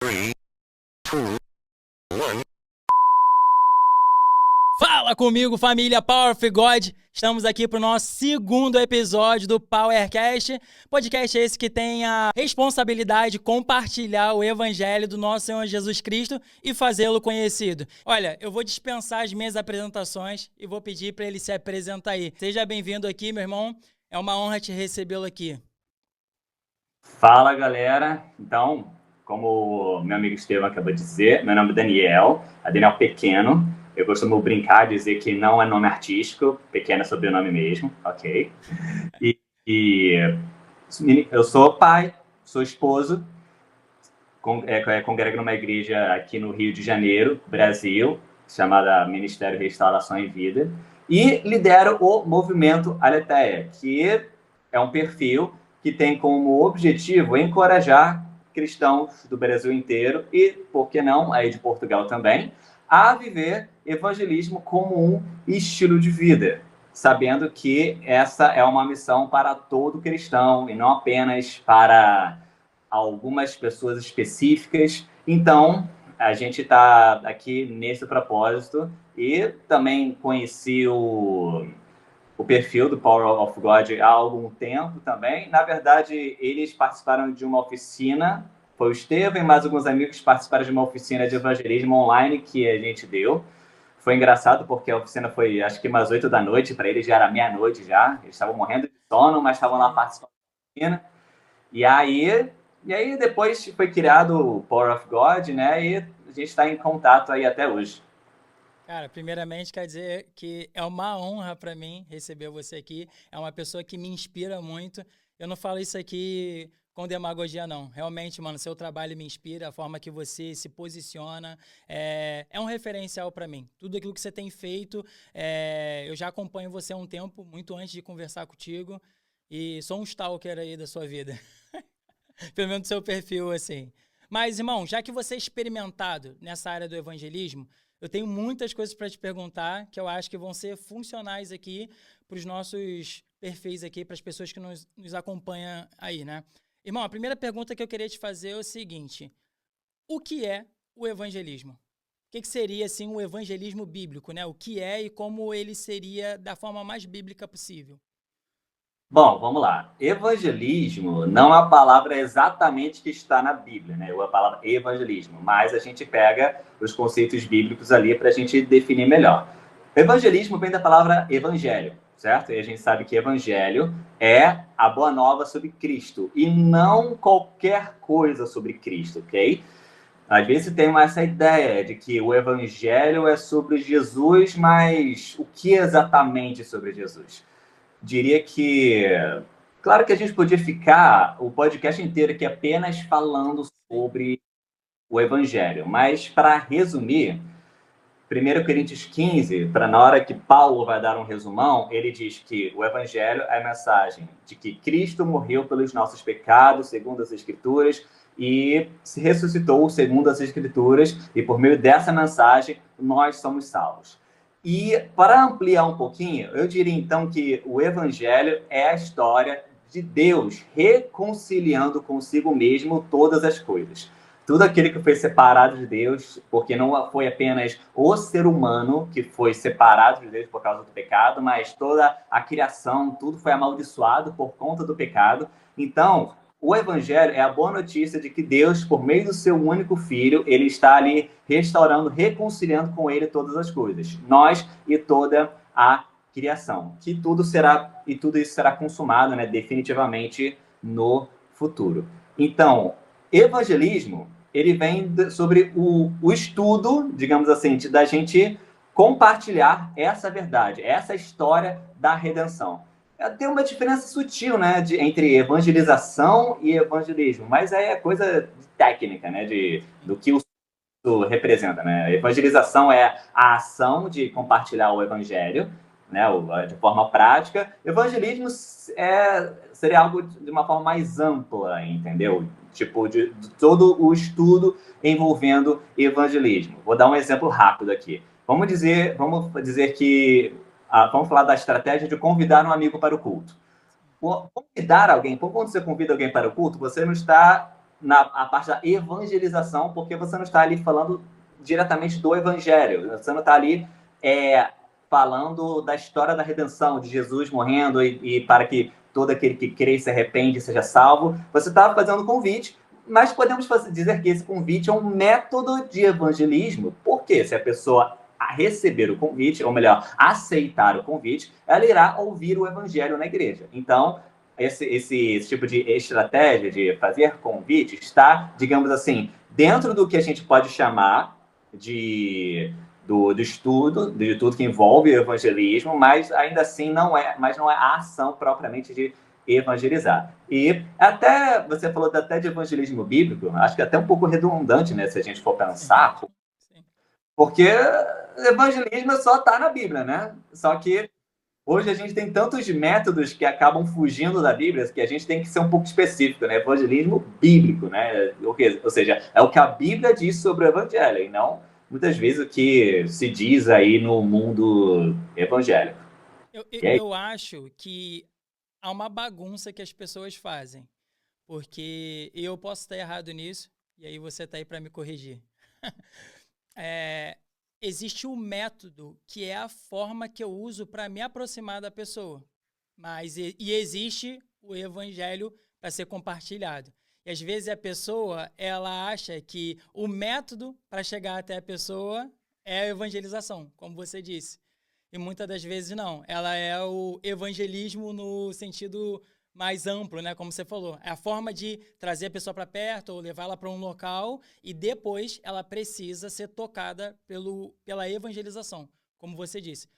3, 2, 1. Fala comigo, família Power of God! Estamos aqui para o nosso segundo episódio do PowerCast. Podcast esse que tem a responsabilidade de compartilhar o evangelho do nosso Senhor Jesus Cristo e fazê-lo conhecido. Olha, eu vou dispensar as minhas apresentações e vou pedir para ele se apresentar aí. Seja bem-vindo aqui, meu irmão. É uma honra te recebê-lo aqui. Fala, galera. Então, como meu amigo Estevam acabou de dizer, meu nome é Daniel Pequeno. Eu costumo brincar, dizer que não é nome artístico, Pequeno é sobrenome mesmo, ok? E eu sou pai, sou esposo, congrego numa igreja aqui no Rio de Janeiro, Brasil, chamada Ministério Restauração e Vida, e lidero o Movimento Aletheia, que é um perfil que tem como objetivo encorajar cristãos do Brasil inteiro e, por que não, aí de Portugal também, a viver evangelismo como um estilo de vida, sabendo que essa é uma missão para todo cristão e não apenas para algumas pessoas específicas. Então, a gente está aqui nesse propósito e também conheci o perfil do Power of God há algum tempo também. Na verdade, eles participaram de uma oficina, foi o Estevam e mais alguns amigos participaram de uma oficina de evangelismo online que a gente deu. Foi engraçado porque a oficina foi, acho que umas 8 da noite, para eles já era meia-noite já, eles estavam morrendo de sono, mas estavam lá participando da oficina. E aí depois foi criado o Power of God, né, e a gente está em contato aí até hoje. Cara, primeiramente quer dizer que é uma honra para mim receber você aqui. É uma pessoa que me inspira muito. Eu não falo isso aqui com demagogia, não. Realmente, mano, seu trabalho me inspira, a forma que você se posiciona é um referencial para mim. Tudo aquilo que você tem feito, eu já acompanho você há um tempo, muito antes de conversar contigo, e sou um stalker aí da sua vida. Pelo menos do seu perfil, assim. Mas, irmão, já que você é experimentado nessa área do evangelismo, eu tenho muitas coisas para te perguntar que eu acho que vão ser funcionais aqui para os nossos perfis aqui, para as pessoas que nos acompanham aí, né? Irmão, a primeira pergunta que eu queria te fazer é o seguinte: o que é o evangelismo? O que seria, assim, o evangelismo bíblico, né? O que é e como ele seria da forma mais bíblica possível? Bom, vamos lá. Evangelismo não é a palavra exatamente que está na Bíblia, né? É a palavra evangelismo, mas a gente pega os conceitos bíblicos ali para a gente definir melhor. Evangelismo vem da palavra evangelho, certo? E a gente sabe que evangelho é a boa nova sobre Cristo e não qualquer coisa sobre Cristo, ok? Às vezes tem essa ideia de que o evangelho é sobre Jesus, mas o que exatamente sobre Jesus? Diria que, claro que a gente podia ficar o podcast inteiro aqui apenas falando sobre o Evangelho, mas para resumir, 1 Coríntios 15, para na hora que Paulo vai dar um resumão, ele diz que o Evangelho é a mensagem de que Cristo morreu pelos nossos pecados, segundo as Escrituras, e se ressuscitou segundo as Escrituras, e por meio dessa mensagem nós somos salvos. E para ampliar um pouquinho, eu diria então que o Evangelho é a história de Deus reconciliando consigo mesmo todas as coisas. Tudo aquilo que foi separado de Deus, porque não foi apenas o ser humano que foi separado de Deus por causa do pecado, mas toda a criação, tudo foi amaldiçoado por conta do pecado. Então, o Evangelho é a boa notícia de que Deus, por meio do seu único Filho, ele está ali restaurando, reconciliando com ele todas as coisas, nós e toda a criação, que tudo isso será consumado, né, definitivamente no futuro. Então, evangelismo, ele vem sobre o estudo, digamos assim, da gente compartilhar essa verdade, essa história da redenção. Tem uma diferença sutil, né, entre evangelização e evangelismo, mas aí é coisa técnica, né, do que o representa, né? A evangelização é a ação de compartilhar o evangelho, né, de forma prática. Evangelismo seria algo de uma forma mais ampla, entendeu? Tipo, de todo o estudo envolvendo evangelismo. Vou dar um exemplo rápido aqui. Vamos dizer que vamos falar da estratégia de convidar um amigo para o culto. Convidar alguém, quando você convida alguém para o culto, você não está na a parte da evangelização, porque você não está ali falando diretamente do evangelho, você não está ali falando da história da redenção, de Jesus morrendo e para que todo aquele que crê e se arrepende seja salvo. Você está fazendo um convite, mas podemos dizer que esse convite é um método de evangelismo, porque se a pessoa receber o convite, ou melhor, aceitar o convite, ela irá ouvir o evangelho na igreja. Então, esse tipo de estratégia de fazer convite está, digamos assim, dentro do que a gente pode chamar do estudo, de tudo que envolve o evangelismo, mas ainda assim não é a ação propriamente de evangelizar. E até, você falou até de evangelismo bíblico, acho que é até um pouco redundante, né, se a gente for pensar, porque evangelismo só está na Bíblia, né? Só que hoje a gente tem tantos métodos que acabam fugindo da Bíblia que a gente tem que ser um pouco específico, né? Evangelismo bíblico, né? Ou seja, é o que a Bíblia diz sobre o evangelho, e não muitas vezes o que se diz aí no mundo evangélico. Eu acho que há uma bagunça que as pessoas fazem, porque eu posso estar errado nisso, e aí você está aí para me corrigir. Existe um método que é a forma que eu uso para me aproximar da pessoa, mas existe o evangelho para ser compartilhado. E às vezes a pessoa ela acha que o método para chegar até a pessoa é a evangelização, como você disse. E muitas das vezes não. Ela é o evangelismo no sentido mais amplo, né? Como você falou. É a forma de trazer a pessoa para perto ou levá-la para um local e depois ela precisa ser tocada pela evangelização, como você disse.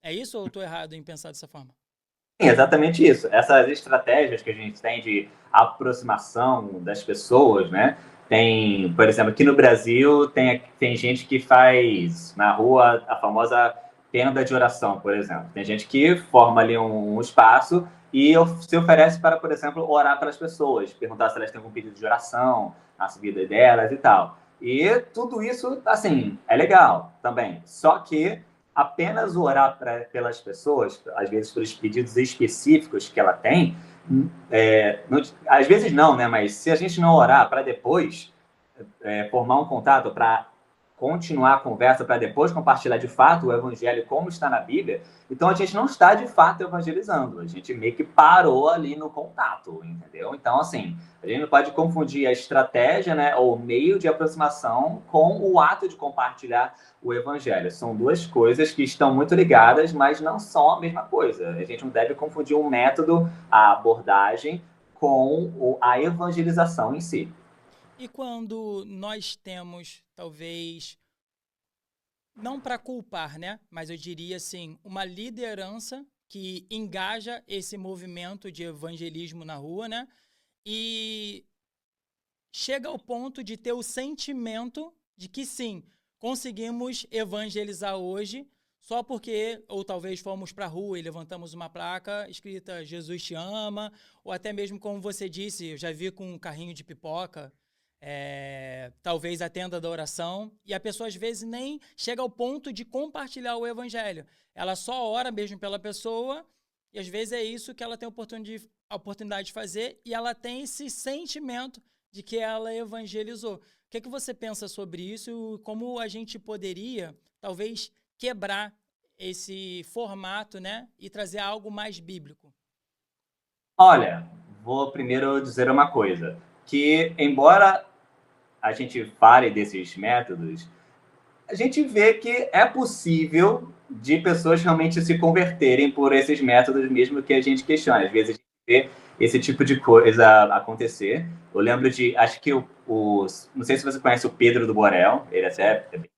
É isso ou eu estou errado em pensar dessa forma? Sim, exatamente isso. Essas estratégias que a gente tem de aproximação das pessoas, né? Tem, por exemplo, aqui no Brasil, tem gente que faz na rua a famosa tenda de oração, por exemplo. Tem gente que forma ali um espaço e se oferece para, por exemplo, orar para as pessoas, perguntar se elas têm algum pedido de oração na vida delas e tal. E tudo isso, assim, é legal também. Só que apenas orar pelas pessoas, às vezes pelos pedidos específicos que ela tem, às vezes não, né? Mas se a gente não orar para depois formar um contato, para continuar a conversa, para depois compartilhar de fato o evangelho como está na Bíblia, então a gente não está de fato evangelizando, a gente meio que parou ali no contato, entendeu? Então, assim, a gente não pode confundir a estratégia, né, ou o meio de aproximação com o ato de compartilhar o evangelho. São duas coisas que estão muito ligadas, mas não são a mesma coisa. A gente não deve confundir o método, a abordagem, com a evangelização em si. E quando nós temos, talvez, não para culpar, né? Mas eu diria assim, uma liderança que engaja esse movimento de evangelismo na rua, né? E chega ao ponto de ter o sentimento de que sim, conseguimos evangelizar hoje só porque, ou talvez fomos para a rua e levantamos uma placa escrita Jesus te ama, ou até mesmo como você disse, eu já vi com um carrinho de pipoca, talvez a tenda da oração, e a pessoa às vezes nem chega ao ponto de compartilhar o evangelho. Ela só ora mesmo pela pessoa, e às vezes é isso que ela tem a oportunidade de fazer, e ela tem esse sentimento de que ela evangelizou. O que você pensa sobre isso e como a gente poderia, talvez, quebrar esse formato, né, e trazer algo mais bíblico? Olha, vou primeiro dizer uma coisa, que embora a gente fale desses métodos, a gente vê que é possível de pessoas realmente se converterem por esses métodos, mesmo que a gente questione. Às vezes a gente vê esse tipo de coisa acontecer. Eu lembro acho que não sei se você conhece o Pedro do Borel, ele até é bem...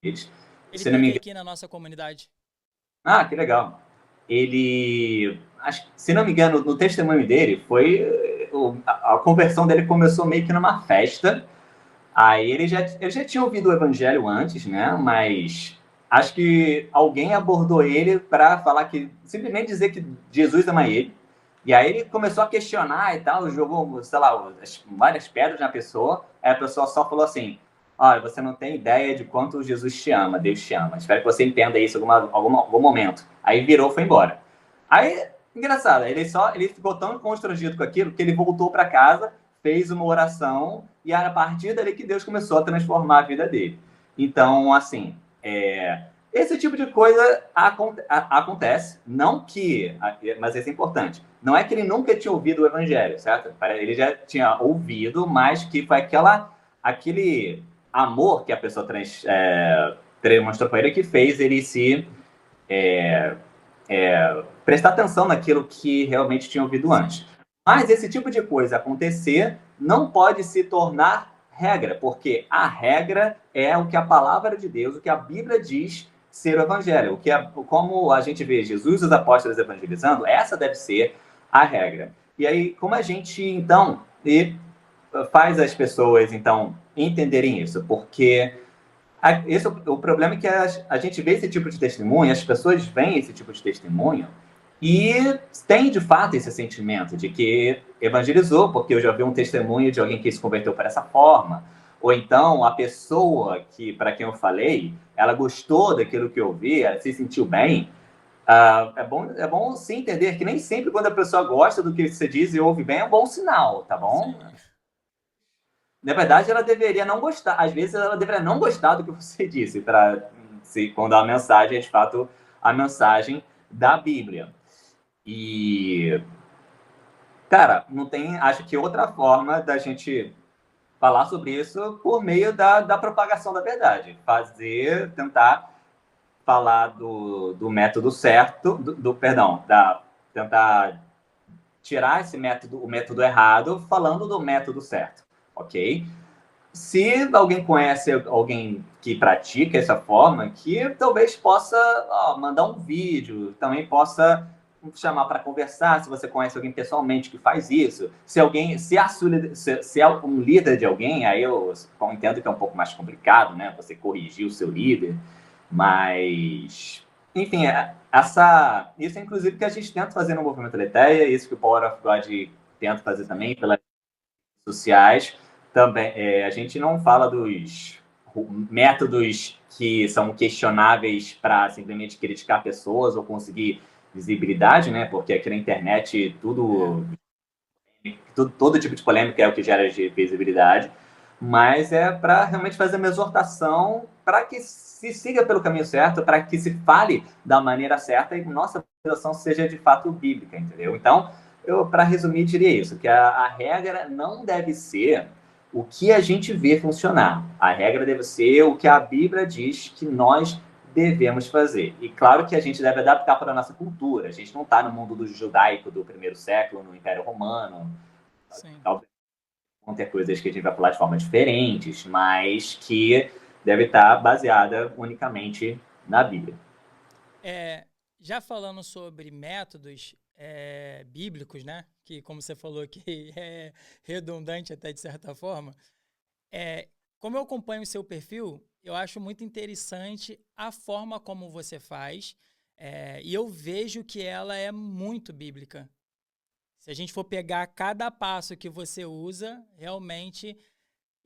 Ele Se não me esteve engano... aqui na nossa comunidade. Ah, que legal. Ele, se não me engano, no testemunho dele, a conversão dele começou meio que numa festa. Aí ele já tinha ouvido o evangelho antes, né? Mas acho que alguém abordou ele para falar simplesmente dizer que Jesus ama ele. E aí ele começou a questionar e tal, jogou, sei lá, várias pedras na pessoa. Aí a pessoa só falou assim: olha, você não tem ideia de quanto Jesus te ama, Deus te ama. Espero que você entenda isso em algum momento. Aí virou, foi embora. Aí, engraçado, ele ficou tão constrangido com aquilo que ele voltou para casa, fez uma oração e era a partir dali que Deus começou a transformar a vida dele. Então, assim, esse tipo de coisa acontece, não que, mas isso é importante, não é que ele nunca tinha ouvido o evangelho, certo? Ele já tinha ouvido, mas que foi aquele amor que a pessoa demonstrou para ele que fez ele se prestar atenção naquilo que realmente tinha ouvido antes. Mas esse tipo de coisa acontecer não pode se tornar regra, porque a regra é o que a palavra de Deus, o que a Bíblia diz ser o evangelho. Como a gente vê Jesus e os apóstolos evangelizando, essa deve ser a regra. E aí, como a gente, então, faz as pessoas, então, entenderem isso? Porque o problema é que a gente vê esse tipo de testemunho, as pessoas veem esse tipo de testemunho e tem, de fato, esse sentimento de que evangelizou, porque eu já vi um testemunho de alguém que se converteu para essa forma. Ou então, a pessoa para quem eu falei, ela gostou daquilo que eu vi, ela se sentiu bem. É bom sim entender que nem sempre quando a pessoa gosta do que você diz e ouve bem é um bom sinal, tá bom? Sim. Na verdade, ela deveria não gostar. Às vezes, ela deveria não gostar do que você disse, quando a mensagem é, de fato, a mensagem da Bíblia. E, cara, não tem, acho que outra forma da gente falar sobre isso por meio da propagação da verdade. Tentar falar do método certo, tentar tirar o método errado, falando do método certo, ok? Se alguém conhece alguém que pratica essa forma, que talvez possa mandar um vídeo, também possa chamar para conversar, se você conhece alguém pessoalmente que faz isso. Se é um líder de alguém, aí eu entendo que é um pouco mais complicado, né? Você corrigir o seu líder, mas enfim, isso é inclusive que a gente tenta fazer no Movimento Aletheia, isso que o Power of God tenta fazer também pelas redes sociais. Também, a gente não fala dos métodos que são questionáveis para simplesmente criticar pessoas ou conseguir visibilidade, né? Porque aqui na internet todo tipo de polêmica é o que gera visibilidade, mas é para realmente fazer uma exortação para que se siga pelo caminho certo, para que se fale da maneira certa e nossa organização seja de fato bíblica, entendeu? Então, para resumir, diria isso, que a regra não deve ser o que a gente vê funcionar. A regra deve ser o que a Bíblia diz que nós devemos fazer. E claro que a gente deve adaptar para a nossa cultura. A gente não está no mundo do judaico do primeiro século, no Império Romano. Sim. Talvez vão ter coisas que a gente vai falar de formas diferentes, mas que deve estar baseada unicamente na Bíblia. Já falando sobre métodos bíblicos, né? Que, como você falou, que é redundante até de certa forma. Como eu acompanho o seu perfil, eu acho muito interessante a forma como você faz, e eu vejo que ela é muito bíblica. Se a gente for pegar cada passo que você usa, realmente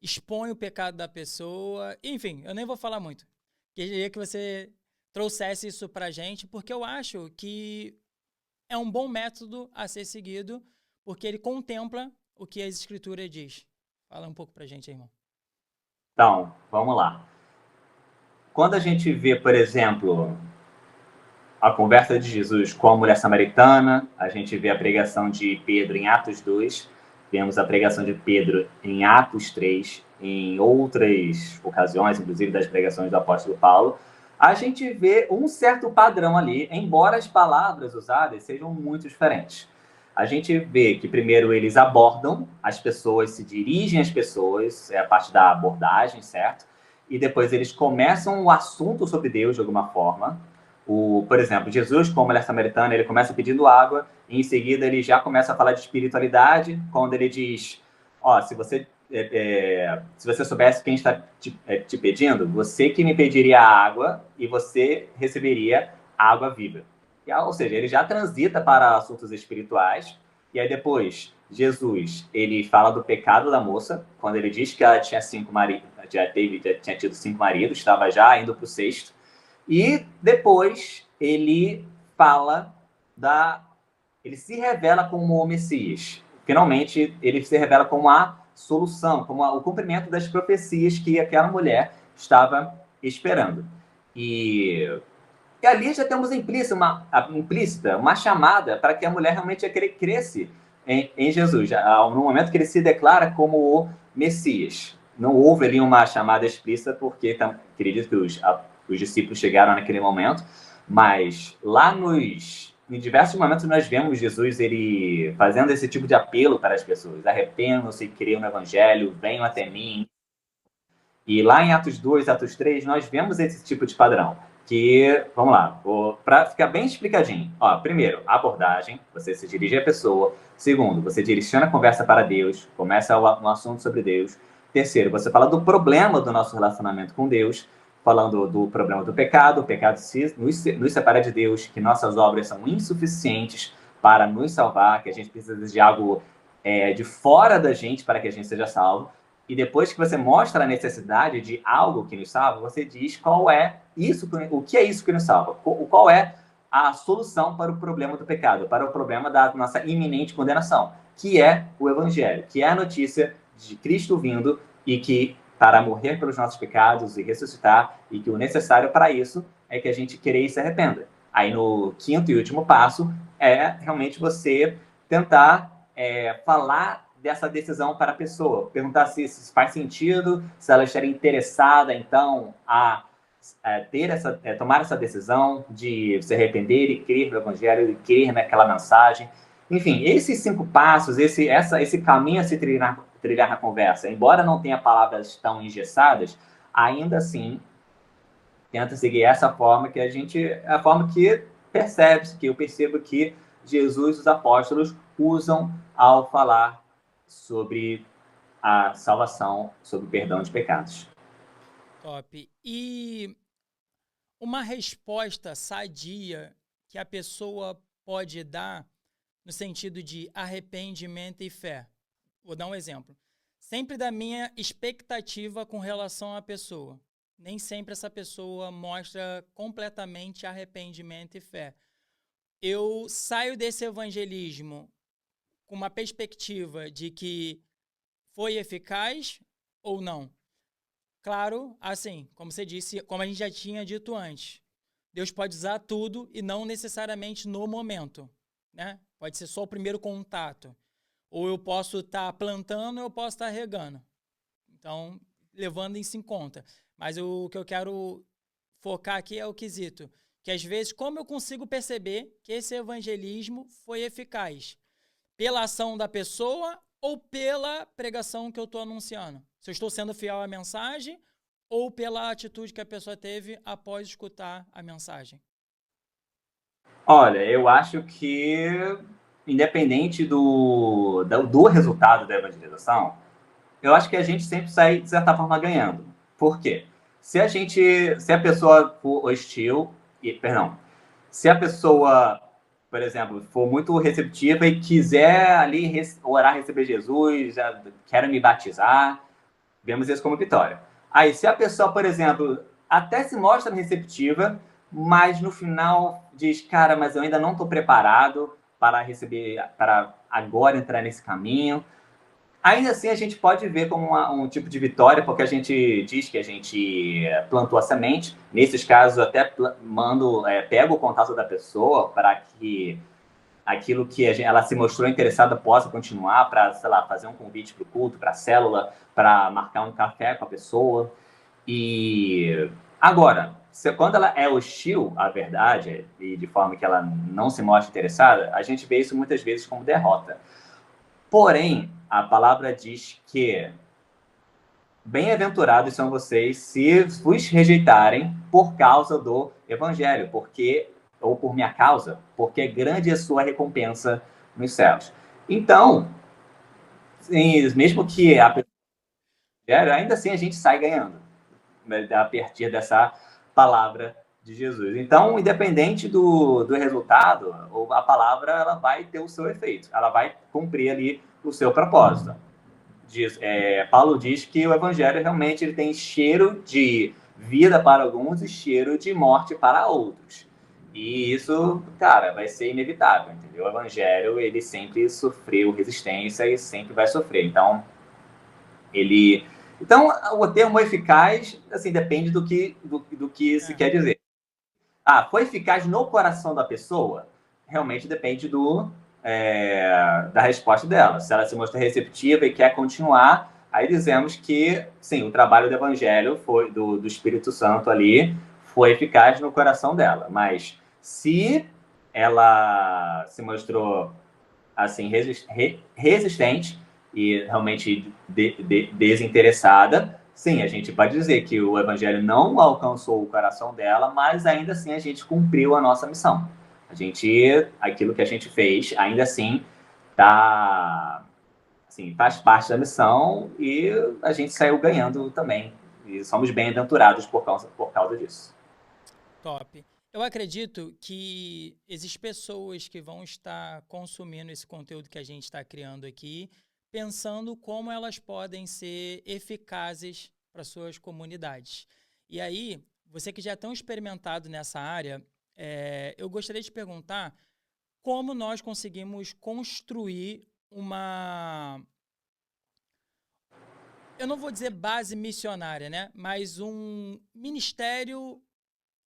expõe o pecado da pessoa. Enfim, eu nem vou falar muito. Queria que você trouxesse isso pra gente, porque eu acho que é um bom método a ser seguido, porque ele contempla o que a Escritura diz. Fala um pouco pra gente, irmão. Então, vamos lá. Quando a gente vê, por exemplo, a conversa de Jesus com a mulher samaritana, a gente vê a pregação de Pedro em Atos 2, vemos a pregação de Pedro em Atos 3, em outras ocasiões, inclusive das pregações do apóstolo Paulo, a gente vê um certo padrão ali, embora as palavras usadas sejam muito diferentes. A gente vê que primeiro eles abordam as pessoas, se dirigem às pessoas, é a parte da abordagem, certo? E depois eles começam o assunto sobre Deus de alguma forma. Por exemplo, Jesus, como mulher samaritana, ele começa pedindo água, e em seguida ele já começa a falar de espiritualidade, quando ele diz, se você soubesse quem está te pedindo, você que me pediria água e você receberia água viva. Ou seja, ele já transita para assuntos espirituais, e aí depois, Jesus, ele fala do pecado da moça, quando ele diz que ela tinha 5 maridos, já tinha tido 5 maridos, estava já indo para o 6º, e depois ele fala ele se revela como o Messias, finalmente ele se revela como a solução, como o cumprimento das profecias que aquela mulher estava esperando. E ali já temos implícita uma chamada para que a mulher realmente cresce em Jesus, no momento que ele se declara como o Messias. Não houve ali uma chamada explícita, porque acredito que os discípulos chegaram naquele momento, mas lá em diversos momentos nós vemos Jesus ele fazendo esse tipo de apelo para as pessoas: arrependam-se, creiam no Evangelho, venham até mim. E lá em Atos 2, Atos 3, nós vemos esse tipo de padrão. Que, vamos lá, para ficar bem explicadinho. Ó, primeiro, abordagem, você se dirige à pessoa. Segundo, você direciona a conversa para Deus, começa um assunto sobre Deus. Terceiro, você fala do problema do nosso relacionamento com Deus, falando do problema do pecado. O pecado nos separa de Deus, que nossas obras são insuficientes para nos salvar, que a gente precisa de algo de fora da gente para que a gente seja salvo. E depois que você mostra a necessidade de algo que nos salva, você diz qual é isso, o que é isso que nos salva, qual é a solução para o problema do pecado, para o problema da nossa iminente condenação, que é o Evangelho, que é a notícia de Cristo vindo e que para morrer pelos nossos pecados e ressuscitar, e que o necessário para isso é que a gente queira e se arrependa. Aí no quinto e último passo é realmente você tentar falar dessa decisão para a pessoa, perguntar se faz sentido, se ela estaria interessada, então, a tomar essa decisão de se arrepender e crer no Evangelho, e crer naquela mensagem. Enfim, esses 5 passos, esse caminho a se trilhar na conversa, embora não tenha palavras tão engessadas, ainda assim, tenta seguir essa forma que a forma que que eu percebo que Jesus e os apóstolos usam ao falar sobre a salvação, sobre o perdão de pecados. Top. E uma resposta sadia que a pessoa pode dar no sentido de arrependimento e fé. Vou dar um exemplo. Sempre da minha expectativa com relação à pessoa. Nem sempre essa pessoa mostra completamente arrependimento e fé. Eu saio desse evangelismo com uma perspectiva de que foi eficaz ou não. Claro, assim, como você disse, como a gente já tinha dito antes, Deus pode usar tudo e não necessariamente no momento, né? Pode ser só o primeiro contato. Ou eu posso estar plantando, ou eu posso estar regando. Então, levando isso em conta. Mas o que eu quero focar aqui é o quesito, que às vezes, como eu consigo perceber que esse evangelismo foi eficaz? Pela ação da pessoa ou pela pregação que eu estou anunciando? Se eu estou sendo fiel à mensagem ou pela atitude que a pessoa teve após escutar a mensagem? Olha, eu acho que, independente do resultado da evangelização, eu acho que a gente sempre sai, de certa forma, ganhando. Por quê? Se a pessoa for hostil, se a pessoa, por exemplo, for muito receptiva e quiser ali orar, receber Jesus, já quer me batizar, vemos isso como vitória. Aí, se a pessoa, por exemplo, até se mostra receptiva, mas no final diz, cara, mas eu ainda não estou preparado para receber, para agora entrar nesse caminho. Ainda assim, a gente pode ver como um tipo de vitória, porque a gente diz que a gente plantou a semente. Nesses casos, eu até pego o contato da pessoa para que aquilo que ela se mostrou interessada possa continuar, para, sei lá, fazer um convite para o culto, para a célula, para marcar um café com a pessoa. E agora, quando ela é hostil à verdade, e de forma que ela não se mostra interessada, a gente vê isso muitas vezes como derrota. Porém, a palavra diz que bem-aventurados são vocês se vos rejeitarem por causa do evangelho, ou por minha causa, porque grande é a sua recompensa nos céus. Então, mesmo que a pessoa, ainda assim a gente sai ganhando, né, a partir dessa palavra de Jesus. Então, independente do resultado, a palavra ela vai ter o seu efeito, ela vai cumprir ali o seu propósito. Paulo diz que o evangelho realmente ele tem cheiro de vida para alguns e cheiro de morte para outros. E isso, cara, vai ser inevitável, entendeu? O evangelho, ele sempre sofreu resistência e sempre vai sofrer. Ele... Então, o termo eficaz, assim, depende do que se quer dizer. Foi eficaz no coração da pessoa? Realmente depende da resposta dela. Se ela se mostra receptiva e quer continuar, aí dizemos que, sim, o trabalho do evangelho foi do Espírito Santo ali foi eficaz no coração dela. Mas se ela se mostrou assim resistente e realmente desinteressada, sim, a gente pode dizer que o evangelho não alcançou o coração dela, mas ainda assim a gente cumpriu a nossa missão. Aquilo que a gente fez, ainda assim, assim, faz parte da missão e a gente saiu ganhando também. E somos bem-aventurados por causa disso. Top. Eu acredito que existem pessoas que vão estar consumindo esse conteúdo que a gente está criando aqui, pensando como elas podem ser eficazes para suas comunidades. E aí, você que já é tão experimentado nessa área, eu gostaria de perguntar como nós conseguimos construir eu não vou dizer base missionária, né? Mas um ministério,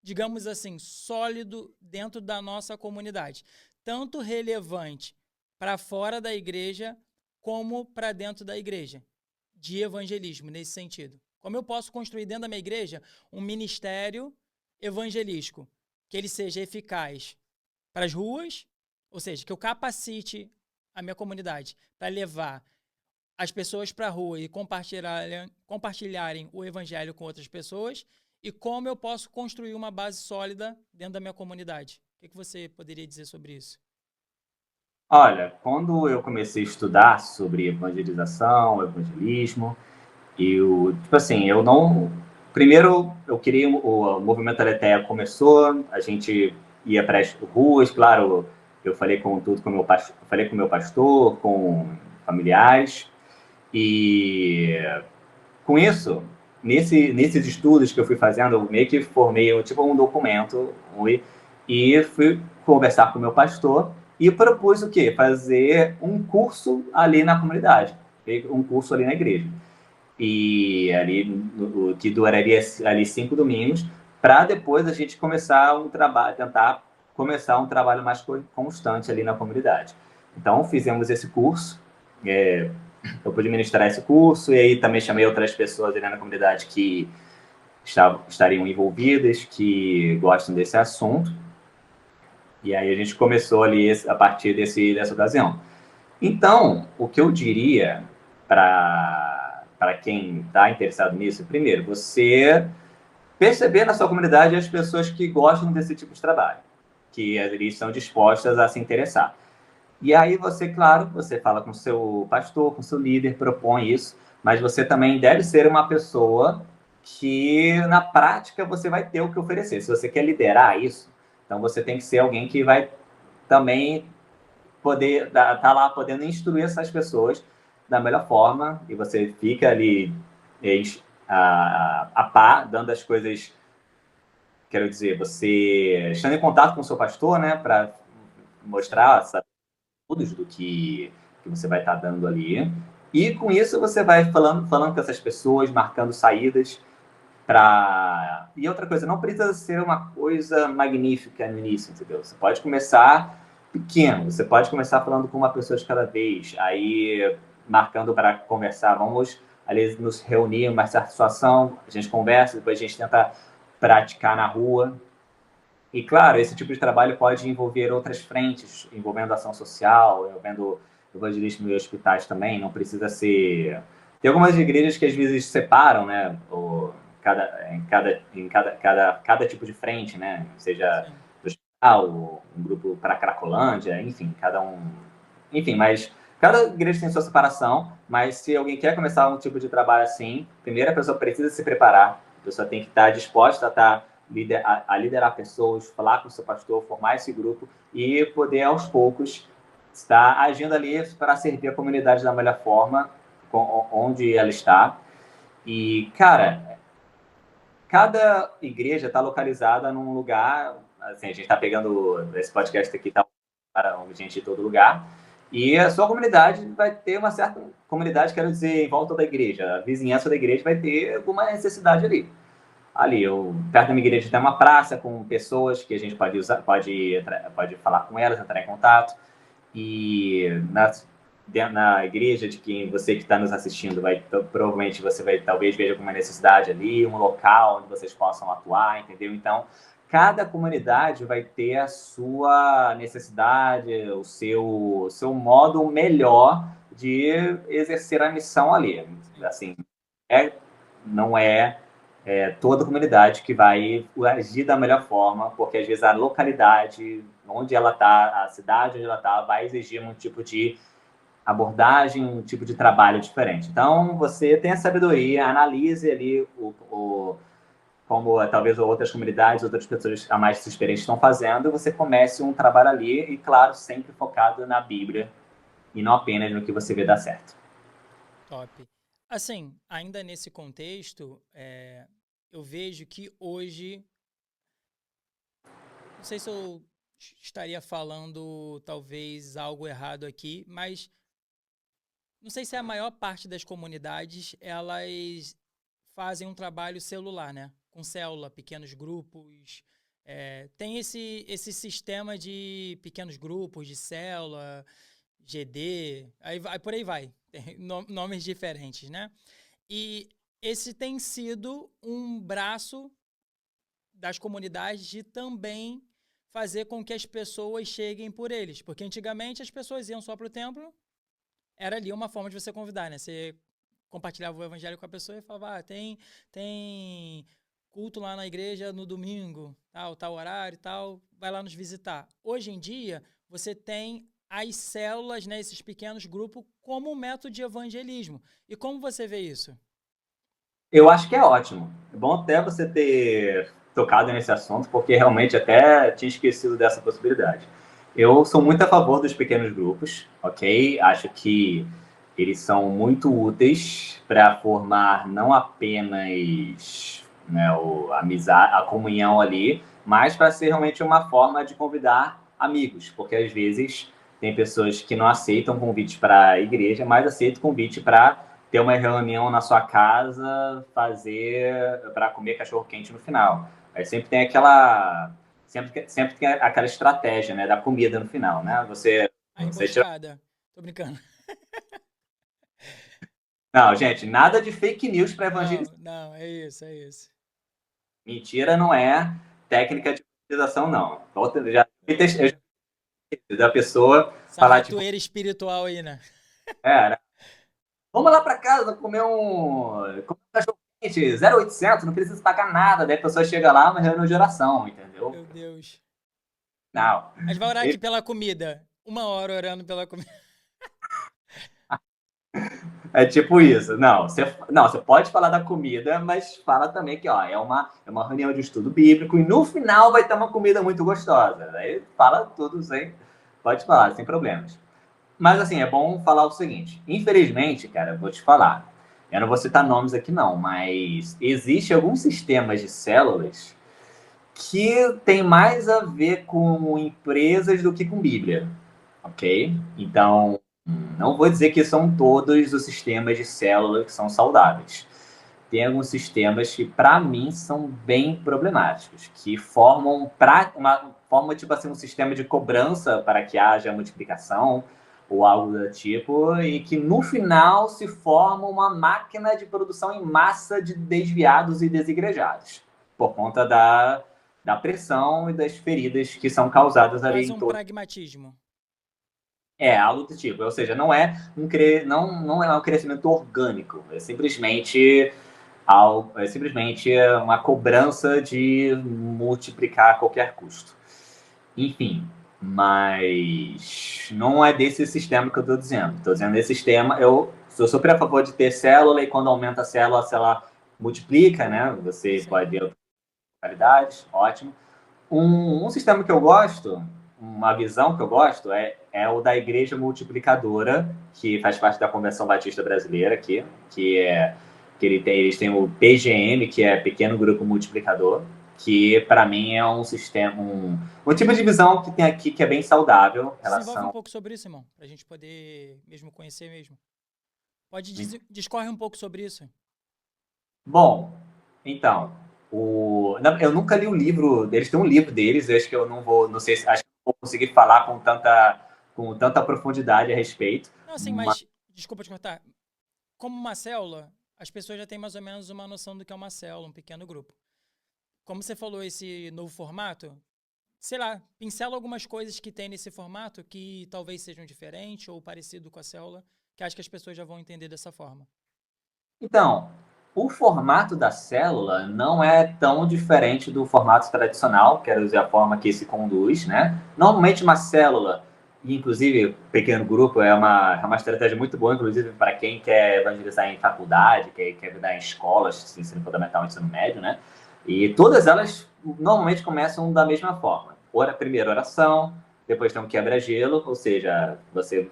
digamos assim, sólido dentro da nossa comunidade. Tanto relevante para fora da igreja, como para dentro da igreja. De evangelismo, nesse sentido. Como eu posso construir dentro da minha igreja um ministério evangelístico, que ele seja eficaz para as ruas, ou seja, que eu capacite a minha comunidade para levar as pessoas para a rua e compartilharem o evangelho com outras pessoas, e como eu posso construir uma base sólida dentro da minha comunidade. O que você poderia dizer sobre isso? Olha, quando eu comecei a estudar sobre evangelização, evangelismo, tipo assim, eu não... Primeiro, eu queria... O movimento Aletheia começou, a gente ia para as ruas, claro, eu falei com meu pastor, com familiares, e com isso, nesses estudos que eu fui fazendo, eu meio que formei tipo um documento e fui conversar com o meu pastor e propus o quê? Fazer um curso ali na comunidade, um curso ali na igreja. E ali, que duraria ali 5 domingos, para depois a gente começar um trabalho, tentar começar um trabalho mais constante ali na comunidade. Então, fizemos esse curso, eu pude ministrar esse curso, e aí também chamei outras pessoas ali na comunidade que estariam envolvidas, que gostam desse assunto, e aí a gente começou ali a partir dessa ocasião. Então, o que eu diria para quem está interessado nisso, primeiro, você perceber na sua comunidade as pessoas que gostam desse tipo de trabalho, que eles estão dispostas a se interessar. E aí você, claro, você fala com o seu pastor, com o seu líder, propõe isso, mas você também deve ser uma pessoa que, na prática, você vai ter o que oferecer. Se você quer liderar isso, então você tem que ser alguém que vai também poder tá lá podendo instruir essas pessoas da melhor forma, e você fica ali a par, dando as coisas, quero dizer, você estando em contato com o seu pastor, né, para mostrar todos do que você vai estar dando ali. E com isso você vai falando com essas pessoas, marcando saídas para... E outra coisa, não precisa ser uma coisa magnífica no início, entendeu? Você pode começar pequeno, você pode começar falando com uma pessoa de cada vez, aí marcando para conversar, vamos ali nos reunir em uma certa situação, a gente conversa, depois a gente tenta praticar na rua. E, claro, esse tipo de trabalho pode envolver outras frentes, envolvendo ação social, envolvendo evangelismo em hospitais também, não precisa ser... Tem algumas igrejas que às vezes separam, né, cada tipo de frente, né, seja do hospital, um grupo para Cracolândia, enfim, cada um... Enfim, mas cada igreja tem sua separação, mas se alguém quer começar um tipo de trabalho assim, primeiro a pessoa precisa se preparar, a pessoa tem que estar disposta a liderar pessoas, falar com o seu pastor, formar esse grupo e poder, aos poucos, estar agindo ali para servir a comunidade da melhor forma, onde ela está. E, cara, cada igreja está localizada num lugar assim, a gente está pegando esse podcast aqui tá para gente de todo lugar, e a sua comunidade vai ter uma certa comunidade, quero dizer, em volta da igreja, a vizinhança da igreja vai ter alguma necessidade ali. Ali, perto da minha igreja tem uma praça com pessoas que a gente pode usar, pode falar com elas, entrar em contato. E na igreja de quem você que está nos assistindo, provavelmente você vai talvez veja alguma necessidade ali, um local onde vocês possam atuar, entendeu? Então, cada comunidade vai ter a sua necessidade, o seu modo melhor de exercer a missão ali. Assim, não é toda comunidade que vai agir da melhor forma, porque às vezes a localidade onde ela está, a cidade onde ela está, vai exigir um tipo de abordagem, um tipo de trabalho diferente. Então, você tem a sabedoria, analise ali como talvez outras comunidades, outras pessoas a mais experientes estão fazendo, e você comece um trabalho ali, e claro, sempre focado na Bíblia, e não apenas no que você vê dar certo. Top. Assim, ainda nesse contexto, eu vejo que hoje, não sei se eu estaria falando talvez algo errado aqui, mas não sei se a maior parte das comunidades, elas fazem um trabalho celular, né? Com célula, pequenos grupos. Tem esse sistema de pequenos grupos, de célula, GD, aí por aí vai. Tem nomes diferentes, né? E esse tem sido um braço das comunidades de também fazer com que as pessoas cheguem por eles. Porque antigamente as pessoas iam só para o templo, era ali uma forma de você convidar, né? Você compartilhava o evangelho com a pessoa e falava, tem culto lá na igreja no domingo, tal horário e tal, vai lá nos visitar. Hoje em dia, você tem as células, né, esses pequenos grupos, como um método de evangelismo. E como você vê isso? Eu acho que é ótimo. É bom até você ter tocado nesse assunto, porque realmente até tinha esquecido dessa possibilidade. Eu sou muito a favor dos pequenos grupos, ok? Acho que eles são muito úteis para formar não apenas, né, a comunhão ali, mas para ser realmente uma forma de convidar amigos, porque às vezes tem pessoas que não aceitam convite para a igreja, mas aceitam convite para ter uma reunião na sua casa, para comer cachorro quente no final. Aí sempre tem sempre tem aquela estratégia, né, da comida no final, né? A Você tira... emboscada. Tô brincando. Não, gente, nada de fake news para evangelizar. Não, é isso. Mentira não é técnica de evangelização, não. Já da pessoa Essa falar tipo, ratoeira espiritual aí, né? né? Vamos lá para casa comer um cachorro quente, 0800, não precisa pagar nada. Daí a pessoa chega lá, uma reunião de oração, entendeu? Meu Deus. Não. A gente vai orar aqui pela comida. 1 hora orando pela comida. É tipo isso. Você pode falar da comida, mas fala também que ó, é uma reunião de estudo bíblico e no final vai ter uma comida muito gostosa. Aí fala tudo sem. Pode falar, sem problemas. Mas assim, é bom falar o seguinte. Infelizmente, cara, eu vou te falar. Eu não vou citar nomes aqui não, mas existe alguns sistemas de células que tem mais a ver com empresas do que com Bíblia, ok? Então, não vou dizer que são todos os sistemas de célula que são saudáveis. Tem alguns sistemas que, para mim, são bem problemáticos, que formam tipo assim, um sistema de cobrança para que haja multiplicação ou algo do tipo, e que no final se forma uma máquina de produção em massa de desviados e desigrejados, por conta da pressão e das feridas que são causadas ali Quase em um todo. pragmatismo. Algo do tipo. Ou seja, não é um crescimento orgânico. É simplesmente uma cobrança de multiplicar a qualquer custo. Enfim, mas não é desse sistema que eu estou dizendo. Estou dizendo desse sistema, eu sou super a favor de ter célula e quando aumenta a célula multiplica, né? Você Sim. pode ter qualidades, ótimo. Um sistema que eu gosto, uma visão que eu gosto é o da Igreja Multiplicadora, que faz parte da Convenção Batista Brasileira aqui, que eles têm o PGM, que é Pequeno Grupo Multiplicador, que para mim é um sistema, um tipo de visão que tem aqui que é bem saudável em Desenvolve um relação. pouco sobre isso, irmão, pra gente poder mesmo conhecer mesmo. Discorre um pouco sobre isso. Bom, então, eu nunca li o livro, eles têm um livro deles, eu acho que eu não vou, não sei, acho que não vou conseguir falar com tanta profundidade a respeito. Não, assim, mas, desculpa te cortar. Como uma célula, as pessoas já têm mais ou menos uma noção do que é uma célula, um pequeno grupo. Como você falou, esse novo formato, sei lá, pincela algumas coisas que tem nesse formato que talvez sejam diferentes ou parecido com a célula, que acho que as pessoas já vão entender dessa forma. Então, o formato da célula não é tão diferente do formato tradicional, quero dizer, a forma que se conduz, né? Normalmente uma célula, e inclusive pequeno grupo, é uma estratégia muito boa, inclusive para quem quer evangelizar em faculdade, quer evangelizar em escolas, ensino fundamental, ensino médio, né? E todas elas normalmente começam da mesma forma. Primeiro oração, depois tem um quebra-gelo, ou seja, você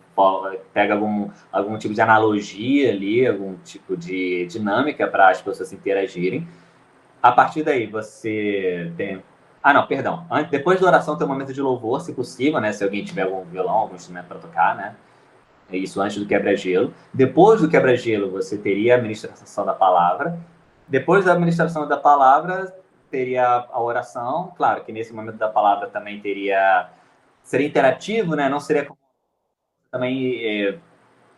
pega algum tipo de analogia ali, algum tipo de dinâmica para as pessoas interagirem. A partir daí, você tem... Ah, não, perdão. Depois da oração tem um momento de louvor, se possível, né? Se alguém tiver algum violão, algum instrumento para tocar, né? Isso antes do quebra-gelo. Depois do quebra-gelo, você teria a ministração da palavra. Depois da administração da palavra, teria a oração. Claro que nesse momento da palavra também seria interativo, né? Não seria como também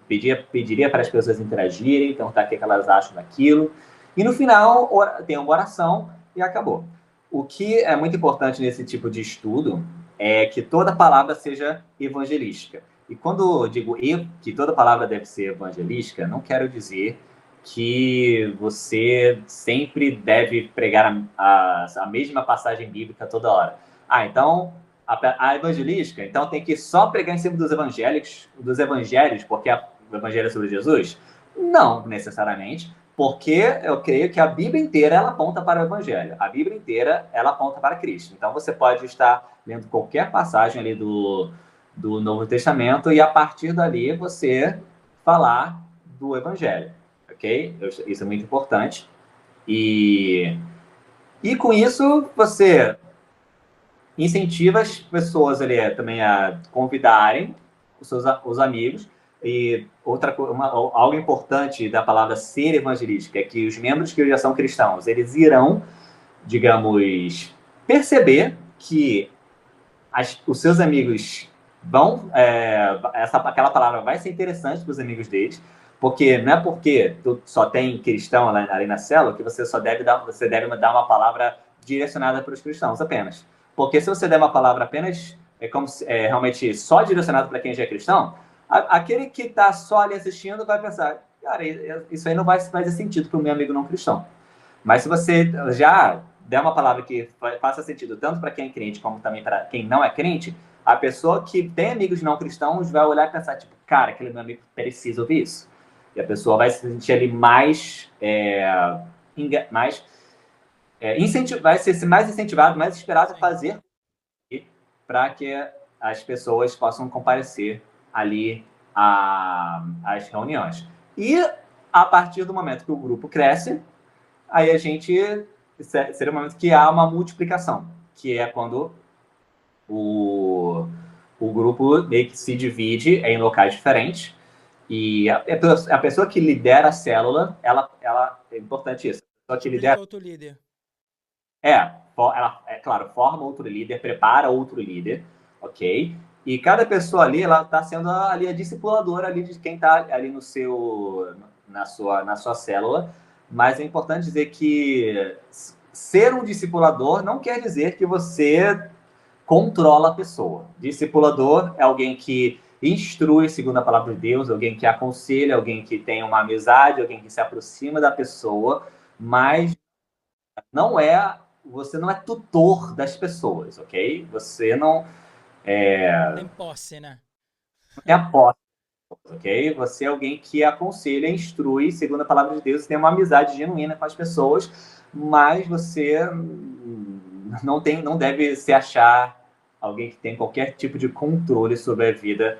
pediria para as pessoas interagirem, perguntar o que elas acham daquilo. E no final tem uma oração e acabou. O que é muito importante nesse tipo de estudo é que toda palavra seja evangelística. E quando eu digo que toda palavra deve ser evangelística, não quero dizer que você sempre deve pregar a mesma passagem bíblica toda hora. Então a evangelística, então tem que só pregar em cima dos evangelhos, porque o evangelho é sobre Jesus? Não necessariamente, porque eu creio que a Bíblia inteira ela aponta para o evangelho. A Bíblia inteira ela aponta para Cristo. Então você pode estar lendo qualquer passagem ali do Novo Testamento e a partir dali você falar do evangelho, ok? Isso é muito importante. E com isso você incentiva as pessoas ali também a convidarem os amigos. E algo importante da palavra ser evangelística é que os membros que já são cristãos, eles irão, digamos, perceber que os seus amigos vão... aquela palavra vai ser interessante para os amigos deles, porque não é porque tu só tem cristão ali na célula que você deve dar uma palavra direcionada para os cristãos apenas. Porque se você der uma palavra apenas realmente só direcionada para quem já é cristão, aquele que está só ali assistindo vai pensar, cara, isso aí não vai fazer sentido para o meu amigo não cristão. Mas se você já der uma palavra que faça sentido tanto para quem é crente como também para quem não é crente, a pessoa que tem amigos não cristãos vai olhar e pensar, tipo, cara, aquele meu amigo precisa ouvir isso. E a pessoa vai se sentir ali vai ser mais incentivado, mais inspirado a fazer para que as pessoas possam comparecer ali às reuniões. E a partir do momento que o grupo cresce, aí seria o momento que há uma multiplicação, que é quando o grupo meio que se divide em locais diferentes. E a pessoa que lidera a célula, ela é importante isso. A pessoa que lidera outro líder. Ela, claro, forma outro líder, prepara outro líder, ok? E cada pessoa ali, ela está sendo ali a discipuladora ali de quem está ali na sua célula. Mas é importante dizer que ser um discipulador não quer dizer que você controla a pessoa. Discipulador é alguém que instrui segundo a palavra de Deus, alguém que aconselha, alguém que tem uma amizade, alguém que se aproxima da pessoa, mas você não é tutor das pessoas, ok? Você não tem posse, né? Não tem a posse, ok? Você é alguém que aconselha, instrui segundo a palavra de Deus, tem uma amizade genuína com as pessoas, mas você não deve se achar alguém que tem qualquer tipo de controle sobre a vida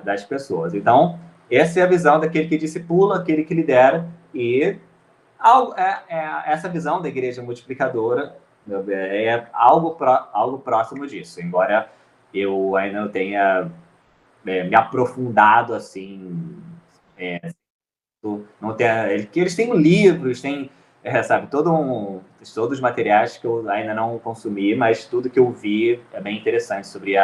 das pessoas. Então, essa é a visão daquele que discipula, aquele que lidera, e essa visão da igreja multiplicadora É algo próximo disso, embora eu ainda não tenha me aprofundado assim, não tenha, que eles têm livros, têm, sabe, todos os materiais que eu ainda não consumi, mas tudo que eu vi é bem interessante sobre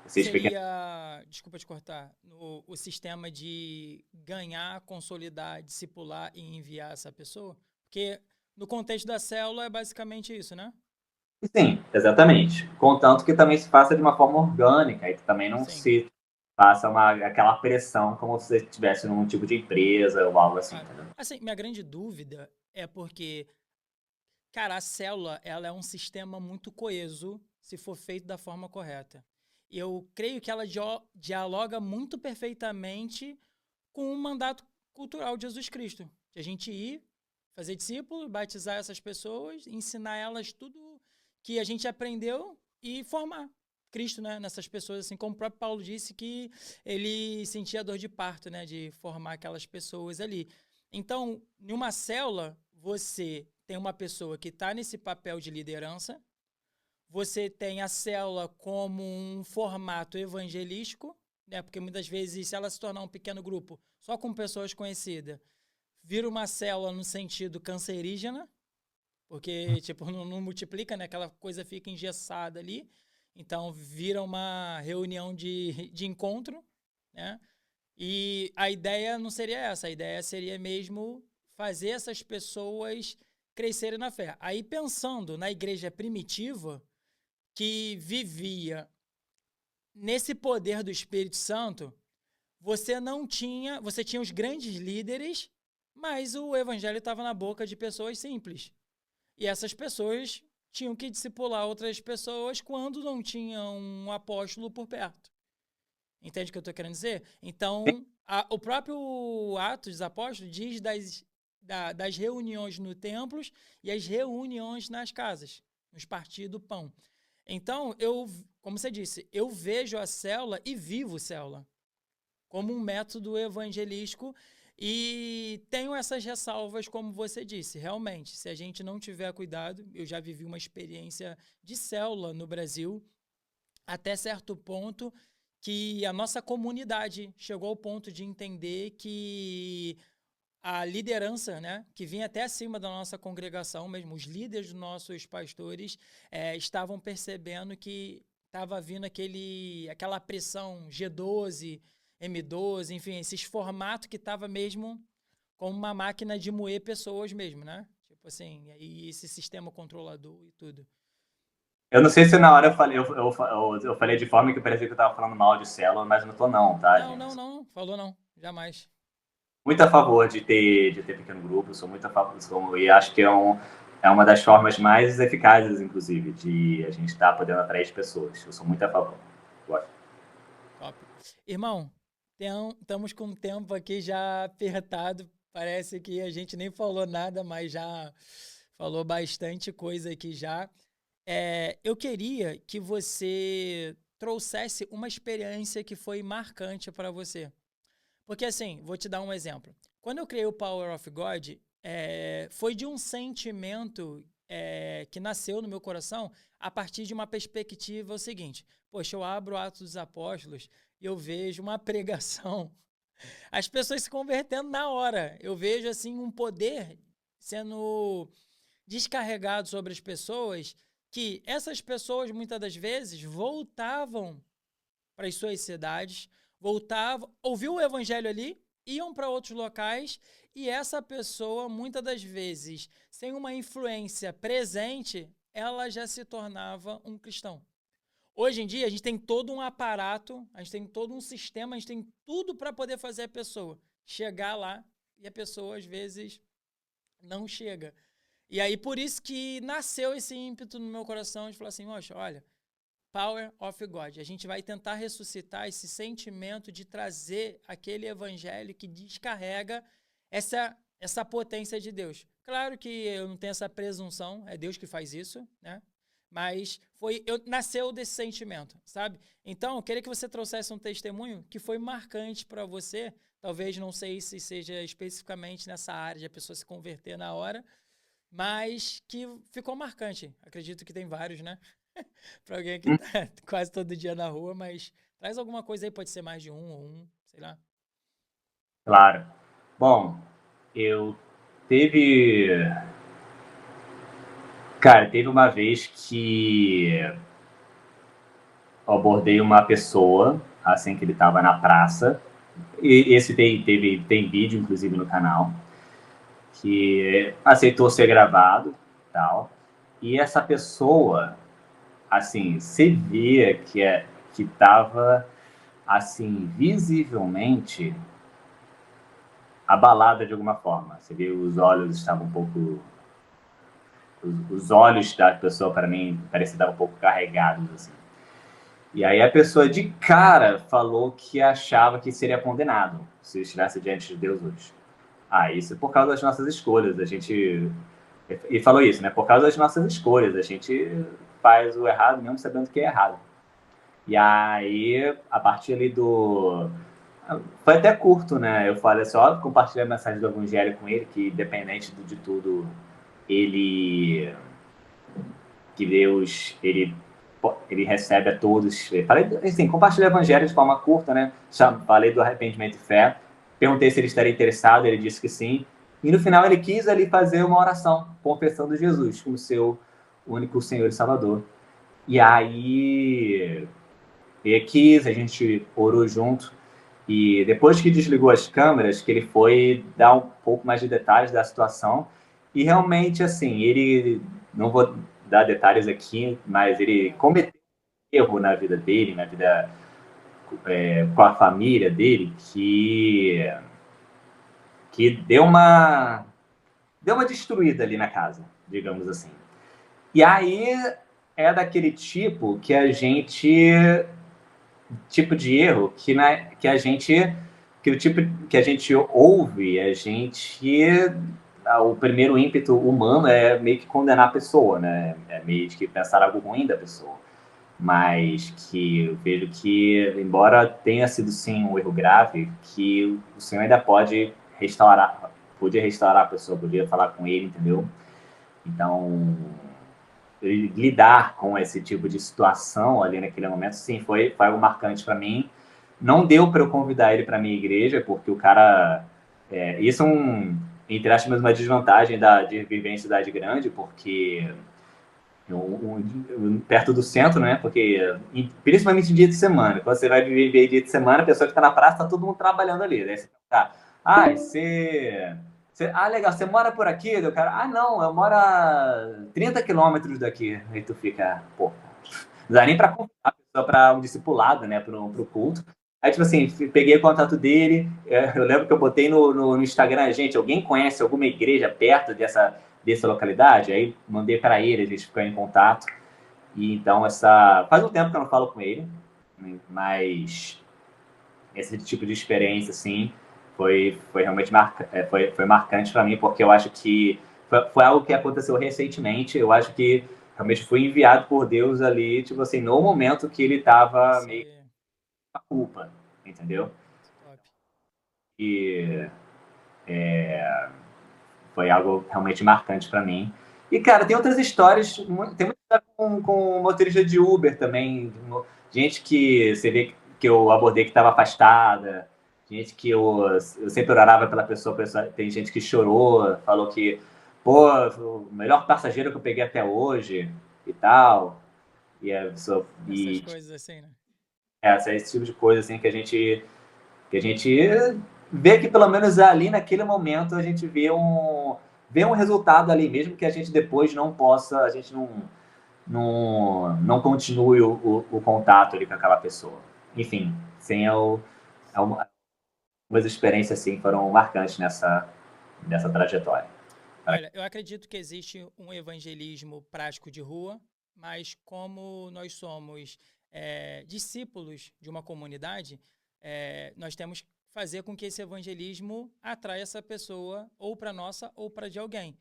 esses pequenos. Seria, desculpa te cortar, o sistema de ganhar, consolidar, discipular e enviar essa pessoa? Porque no contexto da célula é basicamente isso, né? Sim, exatamente. Contanto que também se faça de uma forma orgânica e que também não Sim. se faça aquela pressão como se você estivesse num tipo de empresa ou algo assim, Claro. entendeu? Assim, minha grande dúvida é porque, cara, a célula, ela é um sistema muito coeso se for feito da forma correta. E eu creio que ela dialoga muito perfeitamente com o mandato cultural de Jesus Cristo. De a gente ir, fazer discípulo, batizar essas pessoas, ensinar elas tudo que a gente aprendeu e formar Cristo, né, nessas pessoas, assim como o próprio Paulo disse que ele sentia dor de parto, né, de formar aquelas pessoas ali. Então, em uma célula, você tem uma pessoa que está nesse papel de liderança, você tem a célula como um formato evangelístico, né? Porque muitas vezes, se ela se tornar um pequeno grupo só com pessoas conhecidas, vira uma célula no sentido cancerígena, porque tipo, não multiplica, né? Aquela coisa fica engessada ali. Então, vira uma reunião de encontro, né? E a ideia não seria essa, a ideia seria mesmo fazer essas pessoas crescerem na fé. Aí, pensando na igreja primitiva, que vivia nesse poder do Espírito Santo, você tinha os grandes líderes, mas o evangelho estava na boca de pessoas simples. E essas pessoas tinham que discipular outras pessoas quando não tinham um apóstolo por perto. Entende o que eu estou querendo dizer? Então, o próprio Atos dos Apóstolos diz das reuniões no templos e as reuniões nas casas, nos partir do pão. Então, como você disse, eu vejo a célula e vivo célula como um método evangelístico e tenho essas ressalvas, como você disse. Realmente, se a gente não tiver cuidado, eu já vivi uma experiência de célula no Brasil, até certo ponto que a nossa comunidade chegou ao ponto de entender que a liderança, né, que vinha até acima da nossa congregação mesmo, os líderes dos nossos pastores estavam percebendo que estava vindo aquela pressão G12, M12, enfim, esses formatos que estava mesmo como uma máquina de moer pessoas mesmo, né? Tipo assim, e esse sistema controlador e tudo. Eu não sei se na hora eu falei de forma que parecia que eu estava falando mal de célula, mas não tô não, tá, Não, gente? não, não, falou não, jamais. Muito a favor de ter pequeno grupo, sou muito a favor, e acho que é uma das formas mais eficazes, inclusive, de a gente estar podendo atrair as pessoas. Eu sou muito a favor. Gosto. Top. Irmão, estamos com o tempo aqui já apertado. Parece que a gente nem falou nada, mas já falou bastante coisa aqui já. Eu queria que você trouxesse uma experiência que foi marcante para você. Porque assim, vou te dar um exemplo. Quando eu criei o Power of God, foi de um sentimento que nasceu no meu coração a partir de uma perspectiva o seguinte. Poxa, eu abro o Atos dos Apóstolos e eu vejo uma pregação, as pessoas se convertendo na hora. Eu vejo assim um poder sendo descarregado sobre as pessoas, que essas pessoas muitas das vezes voltavam para as suas cidades, voltavam, ouviam o evangelho ali, iam para outros locais e essa pessoa, muitas das vezes, sem uma influência presente, ela já se tornava um cristão. Hoje em dia, a gente tem todo um aparato, a gente tem todo um sistema, a gente tem tudo para poder fazer a pessoa chegar lá e a pessoa, às vezes, não chega. E aí, por isso que nasceu esse ímpeto no meu coração de falar assim, moxa, olha, Power of God. A gente vai tentar ressuscitar esse sentimento de trazer aquele evangelho que descarrega essa potência de Deus. Claro que eu não tenho essa presunção, é Deus que faz isso, né? Mas nasceu desse sentimento, sabe? Então, eu queria que você trouxesse um testemunho que foi marcante para você. Talvez, não sei se seja especificamente nessa área de a pessoa se converter na hora, mas que ficou marcante. Acredito que tem vários, né? Para alguém que tá quase todo dia na rua, mas traz alguma coisa aí, pode ser mais de um ou um, sei lá. Claro. Bom, eu teve. Cara, teve uma vez que eu abordei uma pessoa, assim que ele estava na praça. E esse tem vídeo, inclusive, no canal, que aceitou ser gravado e tal. E essa pessoa, assim, se via que estava, assim, visivelmente abalada de alguma forma. Você vê os olhos estavam um pouco. Os olhos da pessoa, para mim, parecia estar um pouco carregados, assim. E aí a pessoa de cara falou que achava que seria condenado se estivesse diante de Deus hoje. Ah, isso é por causa das nossas escolhas. A gente. E falou isso, né? Por causa das nossas escolhas. A gente faz o errado mesmo sabendo que é errado. E aí, a partir ali do. Foi até curto, né? Eu falei assim, ó, compartilhei a mensagem do Evangelho com ele, que independente de tudo, ele. Que Deus, ele recebe a todos. Falei, assim, compartilhei o Evangelho de forma curta, né? Falei do arrependimento e fé. Perguntei se ele estaria interessado, ele disse que sim. E no final ele quis ali fazer uma oração, confessando Jesus como seu único Senhor e Salvador. E aí ele quis, a gente orou junto. E depois que desligou as câmeras, que ele foi dar um pouco mais de detalhes da situação. E realmente, assim, ele, não vou dar detalhes aqui, mas ele cometeu um erro na vida dele, na vida com a família dele, que deu uma destruída ali na casa, digamos assim. E aí é daquele tipo que a gente tipo de erro que a gente que o tipo que a gente ouve, a gente o primeiro ímpeto humano é meio que condenar a pessoa, né? É meio que pensar algo ruim da pessoa. Mas que eu vejo que, embora tenha sido sim um erro grave, que o Senhor ainda pode restaurar, podia restaurar a pessoa, podia falar com ele, entendeu? Então, lidar com esse tipo de situação ali naquele momento, sim, foi algo marcante para mim. Não deu para eu convidar ele para minha igreja, porque o cara. Isso é entre aspas, uma desvantagem de viver em cidade grande, porque perto do centro, né? Porque principalmente em dia de semana, quando você vai viver dia de semana, a pessoa que está na praça, tá todo mundo trabalhando ali. Né? Você tá, legal, você mora por aqui? O cara, não, eu moro a 30 quilômetros daqui. Aí tu fica, pô, não dá nem para convidar a pessoa para um discipulado, né? Pro culto. Aí, tipo assim, peguei o contato dele. Eu lembro que eu botei no Instagram, gente, alguém conhece alguma igreja perto dessa localidade? Aí mandei para ele, a gente ficou em contato. E então, faz um tempo que eu não falo com ele, mas esse tipo de experiência, assim, foi realmente foi marcante para mim, porque eu acho que foi algo que aconteceu recentemente. Eu acho que realmente fui enviado por Deus ali, tipo assim, no momento que ele estava meio Você... com a culpa, entendeu? Top. E foi algo realmente marcante para mim. E, cara, tem outras histórias, tem muita história com motorista de Uber também, gente que você vê que eu abordei que estava afastada, gente que eu sempre orava pela pessoa, tem gente que chorou, falou que, pô, o melhor passageiro que eu peguei até hoje e tal. E, Essas coisas assim, né? esse tipo de coisa assim que a gente vê que pelo menos ali naquele momento a gente vê um resultado ali, mesmo que a gente depois não possa, a gente não continue o contato ali com aquela pessoa. Enfim, sim, algumas experiências assim foram marcantes nessa trajetória. Olha, eu acredito que existe um evangelismo prático de rua, mas como nós somos discípulos de uma comunidade, nós temos que fazer com que esse evangelismo atraia essa pessoa ou para nossa ou para de alguém.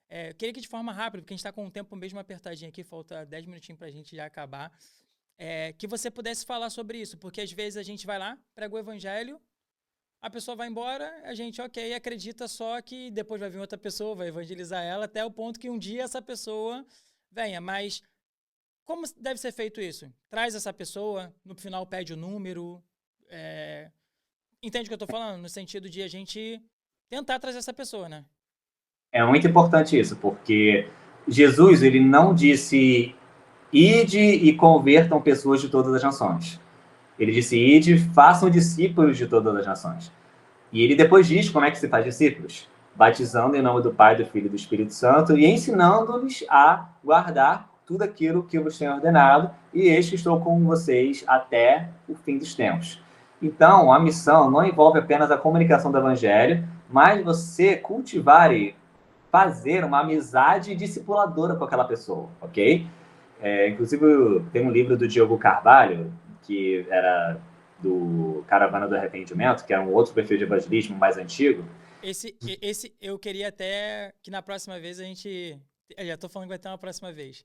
Eu queria que de forma rápida, porque a gente está com o tempo mesmo apertadinho aqui, falta 10 minutinhos para a gente já acabar, que você pudesse falar sobre isso, porque às vezes a gente vai lá, prega o evangelho, a pessoa vai embora, a gente, ok, acredita só que depois vai vir outra pessoa, vai evangelizar ela, até o ponto que um dia essa pessoa venha. Mas como deve ser feito isso? Traz essa pessoa, no final pede o número. Entende o que eu tô falando? No sentido de a gente tentar trazer essa pessoa, né? É muito importante isso, porque Jesus, ele não disse ide e convertam pessoas de todas as nações. Ele disse ide, façam discípulos de todas as nações. E ele depois diz como é que se faz discípulos, batizando em nome do Pai, do Filho e do Espírito Santo e ensinando-lhes a guardar tudo aquilo que eu vos tenho ordenado, e eis que estou com vocês até o fim dos tempos. Então, a missão não envolve apenas a comunicação do evangelho, mas você cultivar e fazer uma amizade discipuladora com aquela pessoa, ok? Inclusive, tem um livro do Diogo Carvalho, que era do Caravana do Arrependimento, que é um outro perfil de evangelismo mais antigo. Esse eu queria até que na próxima vez a gente. Eu já tô falando que vai ter uma próxima vez.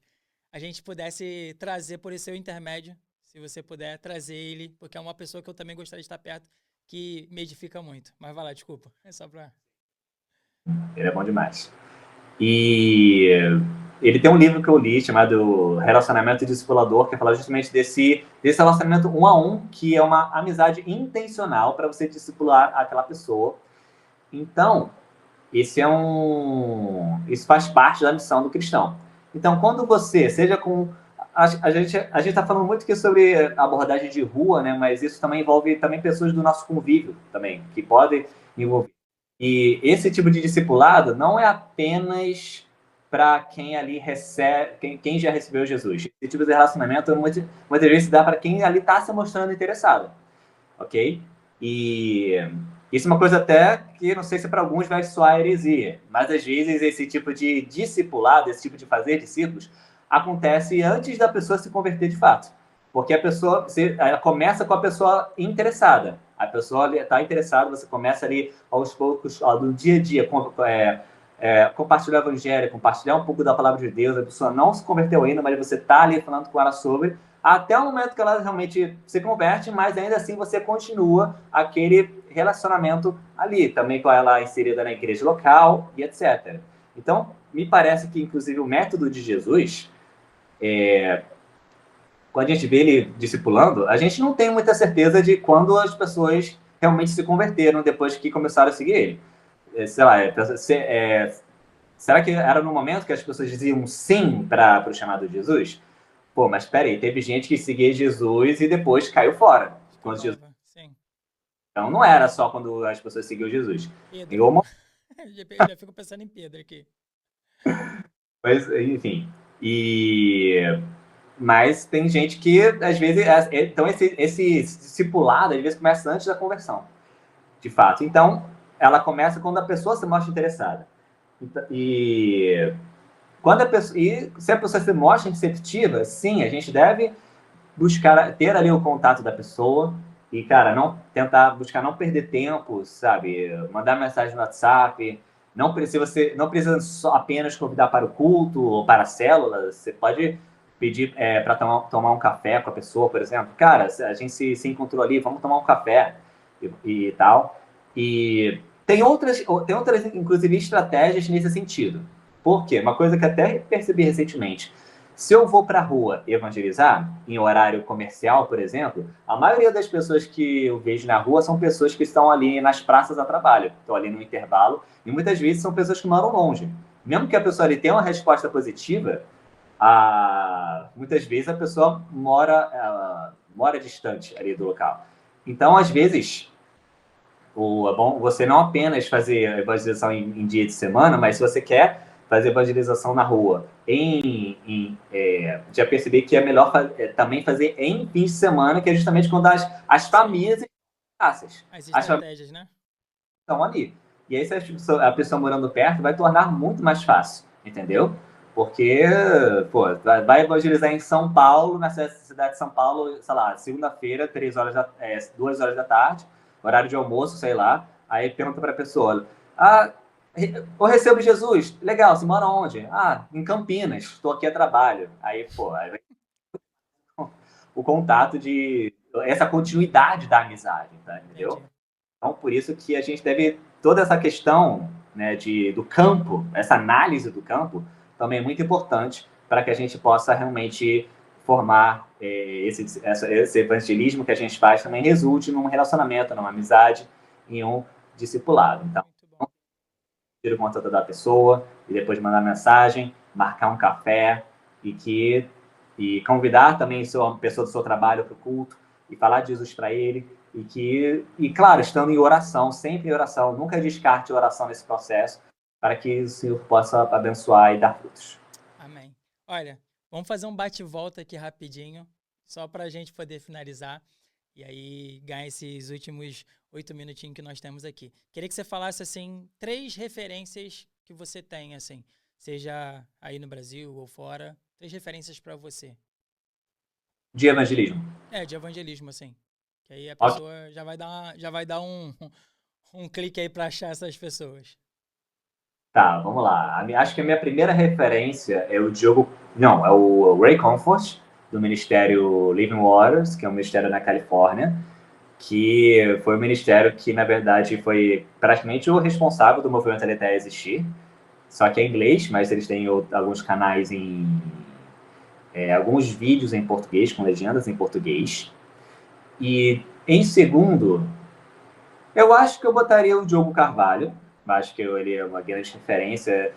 A gente pudesse trazer por esse seu intermédio, se você puder trazer ele, porque é uma pessoa que eu também gostaria de estar perto, que me edifica muito. Mas vai lá, desculpa. É só pra. Ele é bom demais. E ele tem um livro que eu li chamado Relacionamento Discipulador, que fala justamente desse relacionamento um a um, que é uma amizade intencional para você discipular aquela pessoa. Então, isso faz parte da missão do cristão. Então, quando você, seja com a gente está falando muito aqui sobre abordagem de rua, né? Mas isso também envolve também pessoas do nosso convívio também, que podem envolver. E esse tipo de discipulado não é apenas para quem ali recebe, quem já recebeu Jesus. Esse tipo de relacionamento muitas vezes dá para quem ali está se mostrando interessado, ok? E isso é uma coisa até que não sei se para alguns vai soar heresia, mas às vezes esse tipo de discipulado, esse tipo de fazer discípulos, acontece antes da pessoa se converter de fato. Porque a pessoa ela começa com a pessoa interessada. A pessoa está interessada, você começa ali aos poucos, do dia a dia, compartilhar o evangelho, compartilhar um pouco da palavra de Deus. A pessoa não se converteu ainda, mas você está ali falando com ela sobre, até o momento que ela realmente se converte, mas ainda assim você continua aquele relacionamento ali, também com ela inserida na igreja local e etc. Então, me parece que, inclusive, o método de Jesus, quando a gente vê ele discipulando, a gente não tem muita certeza de quando as pessoas realmente se converteram depois que começaram a seguir ele. Sei lá, será que era no momento que as pessoas diziam sim para o chamado de Jesus? Pô, mas peraí, teve gente que seguia Jesus e depois caiu fora. Quando Jesus... Sim. Então não era só quando as pessoas seguiam Jesus. Pedro. Eu já fico pensando em Pedro aqui. Mas, enfim. Mas tem gente que, às vezes... Então esse discipulado, às vezes, começa antes da conversão. De fato. Então, ela começa quando a pessoa se mostra interessada. Se a pessoa se mostra receptiva, sim, a gente deve ter ali o contato da pessoa e, cara, buscar não perder tempo, sabe? Mandar mensagem no WhatsApp. Você não precisa só apenas convidar para o culto ou para a célula. Você pode pedir para tomar um café com a pessoa, por exemplo. Cara, a gente se encontrou ali, vamos tomar um café e tal. E tem outras, inclusive, estratégias nesse sentido. Por quê? Uma coisa que até percebi recentemente. Se eu vou para a rua evangelizar, em horário comercial, por exemplo, a maioria das pessoas que eu vejo na rua são pessoas que estão ali nas praças a trabalho, estão ali no intervalo, e muitas vezes são pessoas que moram longe. Mesmo que a pessoa ali tenha uma resposta positiva, muitas vezes a pessoa mora distante ali do local. Então, às vezes, é bom você não apenas fazer evangelização em dia de semana, mas se você quer fazer evangelização na rua, já percebi que é melhor também fazer em fim de semana, que é justamente quando as famílias as estratégias, né? estão ali. E aí, se a pessoa morando perto, vai tornar muito mais fácil, entendeu? Porque, pô, vai evangelizar em São Paulo, na cidade de São Paulo, sei lá, segunda-feira, 2 horas da tarde, horário de almoço, sei lá. Aí pergunta para a pessoa: eu recebo Jesus. Legal, você mora onde? Em Campinas, estou aqui a trabalho. Aí, pô, o contato essa continuidade da amizade, tá? Entendeu? Entendi. Então, por isso que a gente deve, toda essa questão, né, do campo, essa análise do campo, também é muito importante para que a gente possa realmente formar esse evangelismo que a gente faz também resulte num relacionamento, numa amizade, em um discipulado. Então, Muito bom. tira o contato da pessoa e depois mandar mensagem, marcar um café e convidar também a pessoa do seu trabalho para o culto e falar de Jesus para ele e claro, estando em oração, sempre em oração, nunca descarte a oração nesse processo para que o Senhor possa abençoar e dar frutos. Amém. Olha, vamos fazer um bate-volta aqui rapidinho, só para a gente poder finalizar e aí ganhar esses últimos 8 minutinhos que nós temos aqui. Queria que você falasse, assim, 3 referências que você tem, assim, seja aí no Brasil ou fora, 3 referências para você. De evangelismo. De evangelismo, assim. Que aí a Ok. pessoa já vai dar um clique aí para achar essas pessoas. Tá, vamos lá. Acho que a minha primeira referência é o Diogo. Não, é o Ray Comfort, do Ministério Living Waters, que é um ministério na Califórnia, que foi um ministério que, na verdade, foi praticamente o responsável do movimento LTE existir. Só que é em inglês, mas eles têm alguns canais alguns vídeos em português, com legendas em português. E em segundo, eu acho que eu botaria o Diogo Carvalho. Acho que ele é uma grande referência,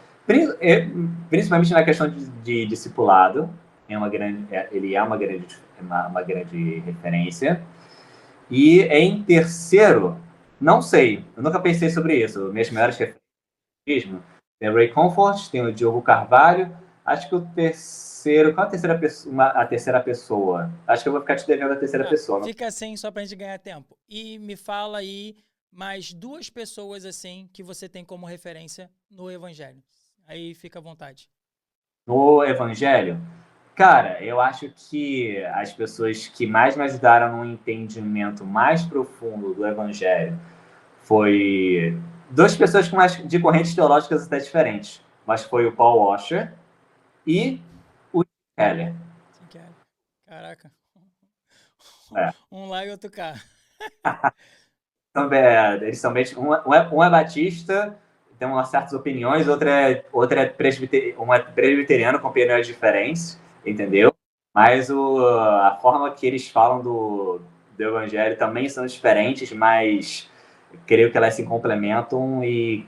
principalmente na questão de discipulado. Ele é uma grande referência. E em terceiro, não sei, eu nunca pensei sobre isso. Minhas maiores referências tem o Ray Comfort, tem o Diogo Carvalho. Acho que o terceiro. Qual a terceira pessoa? Acho que eu vou ficar te devendo a terceira pessoa. Fica assim só pra gente ganhar tempo. E me fala aí mais 2 pessoas assim que você tem como referência no Evangelho. Aí fica à vontade. No Evangelho, cara, eu acho que as pessoas que mais me ajudaram no entendimento mais profundo do Evangelho foi 2 pessoas de correntes teológicas até diferentes, mas foi o Paul Washer e o Tim Keller. Sim, quero. Caraca. É. Um lá e outro cá. Eles são um é batista, tem umas certas opiniões, outra é um é presbiteriano com opiniões diferentes, entendeu? Mas a forma que eles falam do evangelho também são diferentes, mas creio que elas se complementam e,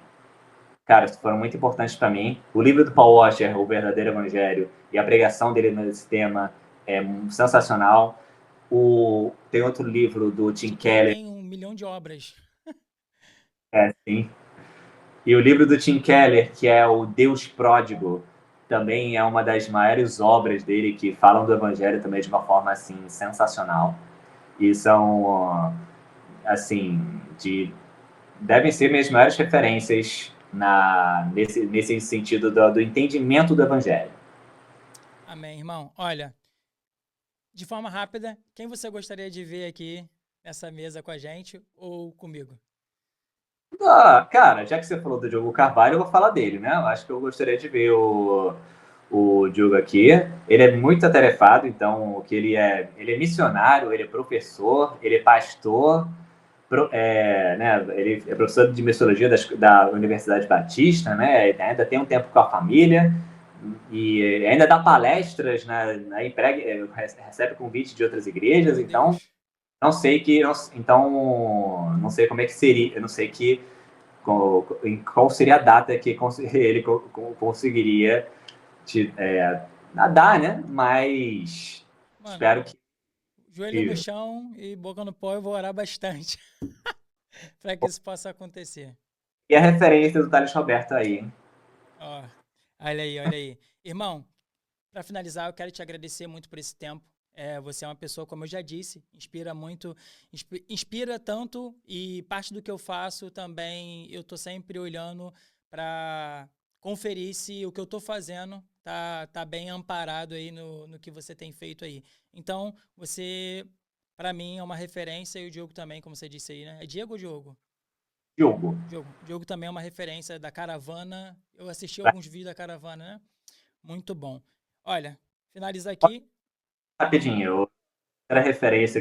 cara, foram muito importantes para mim. O livro do Paul Washer, O Verdadeiro Evangelho, e a pregação dele nesse tema é sensacional. Tem outro livro do Tim Keller. Tem 1 milhão de obras. Sim. E o livro do Tim Keller, que é o Deus Pródigo, também é uma das maiores obras dele que falam do evangelho também de uma forma assim sensacional. E são assim, devem ser minhas maiores referências nesse sentido do entendimento do evangelho. Amém, irmão. Olha, de forma rápida, quem você gostaria de ver aqui nessa mesa com a gente ou comigo? Cara, já que você falou do Diogo Carvalho, eu vou falar dele, né? Eu acho que eu gostaria de ver o Diogo aqui. Ele é muito atarefado, então o que ele é missionário, ele é professor, ele é pastor, né? Ele é professor de missiologia da Universidade Batista, né? Ele ainda tem um tempo com a família e ainda dá palestras, recebe convite de outras igrejas, Meu então Deus. não sei não sei como é que seria, eu não sei qual seria a data que ele conseguiria nadar, né? Mas Mano, espero que joelho no chão e boca no pó, eu vou orar bastante para que isso possa acontecer. e a referência do Thales Roberto aí, hein? Ó, olha aí, olha aí. Irmão, para finalizar, eu quero te agradecer muito por esse tempo. Você é uma pessoa, como eu já disse, inspira muito, inspira tanto e parte do que eu faço também, eu tô sempre olhando para conferir se o que eu tô fazendo tá bem amparado aí no que você tem feito aí. Então, você, para mim, é uma referência e o Diogo também, como você disse aí, né? É Diego ou Diogo? Diogo. Diogo também é uma referência da caravana. Eu assisti alguns vídeos da caravana, né? Muito bom. Olha, finaliza aqui. Rapidinho, outra referência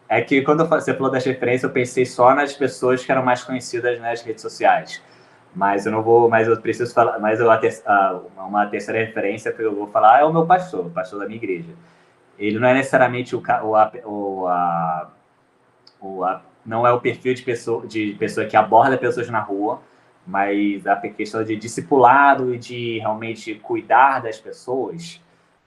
É que quando você falou das referências, eu pensei só nas pessoas que eram mais conhecidas nas redes sociais. Mas eu não vou, mas eu preciso falar, mas uma terceira referência que eu vou falar é o meu pastor, o pastor da minha igreja. Ele não é necessariamente não é o perfil de pessoa que aborda pessoas na rua, mas a questão de discipulado e de realmente cuidar das pessoas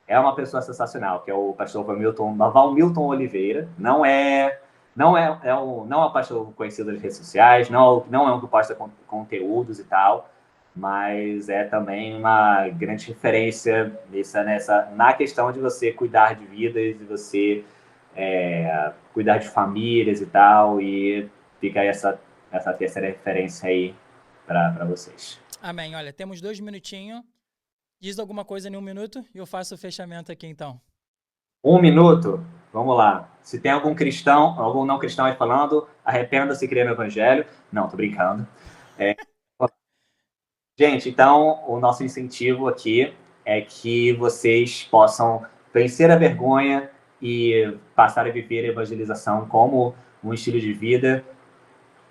é uma pessoa sensacional, que é o pastor Valmilton Oliveira. Não é um pastor conhecido nas redes sociais, não é um que posta conteúdos e tal, mas é também uma grande referência na questão de você cuidar de vidas, de você cuidar de famílias e tal, e fica aí essa terceira referência aí para vocês. Amém. Olha, temos 2 minutinhos. Diz alguma coisa em 1 minuto e eu faço o fechamento aqui, então. 1 minuto, vamos lá. Se tem algum não cristão aí falando, arrependa-se e crê no evangelho. Não, tô brincando. Gente, então, o nosso incentivo aqui é que vocês possam vencer a vergonha e passar a viver a evangelização como um estilo de vida.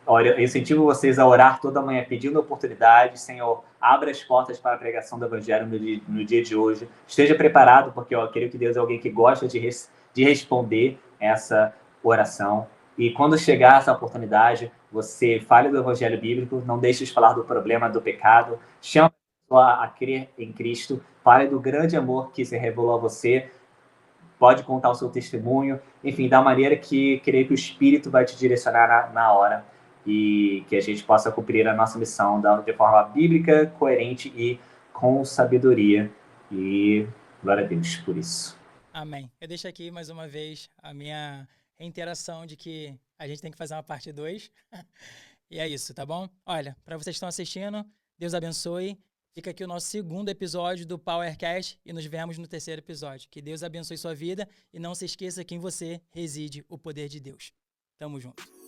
Olha, eu incentivo vocês a orar toda manhã pedindo oportunidade. Senhor, abra as portas para a pregação do evangelho no dia de hoje. Esteja preparado, porque eu creio que Deus é alguém que gosta de responder essa oração. E quando chegar essa oportunidade, você fale do evangelho bíblico, não deixe de falar do problema do pecado, chame a pessoa a crer em Cristo, fale do grande amor que se revelou a você, pode contar o seu testemunho, enfim, da maneira que creio que o Espírito vai te direcionar na hora e que a gente possa cumprir a nossa missão de forma bíblica, coerente e com sabedoria. E glória a Deus por isso. Amém. Eu deixo aqui mais uma vez a minha reiteração de que a gente tem que fazer uma parte 2. E é isso, tá bom? Olha, para vocês que estão assistindo, Deus abençoe. Fica aqui o nosso 2º episódio do PowerCast e nos vemos no 3º episódio. Que Deus abençoe sua vida e não se esqueça que em você reside o poder de Deus. Tamo junto.